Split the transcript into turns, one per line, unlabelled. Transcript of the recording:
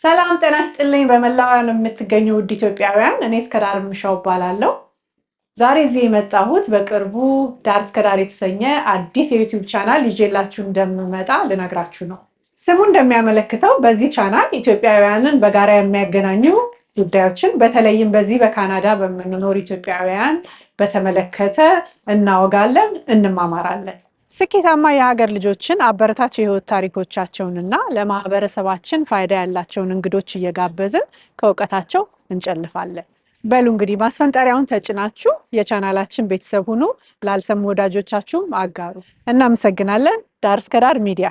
ሰላም ጤና ይስጥልኝ በመላው ዓለም የምትገኙ ውድ ኢትዮጵያውያን፣ እኔ እስከዳር ምሻው እባላለሁ። ዛሬ እዚህ የመጣሁት በቅርቡ ዳር እስከዳር የተሰኘ አዲስ የዩቲዩብ ቻናል ይዤላችሁ እንደምመጣ ልነግራችሁ ነው። ስሙ እንደሚያመለክተው በዚህ ቻናል ኢትዮጵያውያንን በጋራ የሚያገናኙ ጉዳዮችን በተለይም በዚህ በካናዳ በምንኖር ኢትዮጵያውያን በተመለከተ እናወጋለን፣ እንማማራለን። ስኬታማ የሀገር ልጆችን አበረታች የህይወት ታሪኮቻቸውንና ለማህበረሰባችን ፋይዳ ያላቸውን እንግዶች እየጋበዝን ከእውቀታቸው እንጨልፋለን። በሉ እንግዲህ ማስፈንጠሪያውን ተጭናችሁ የቻናላችን ቤተሰብ ሁኑ። ላልሰሙ ወዳጆቻችሁም አጋሩ። እናመሰግናለን። ዳር እስከ ዳር ሚዲያ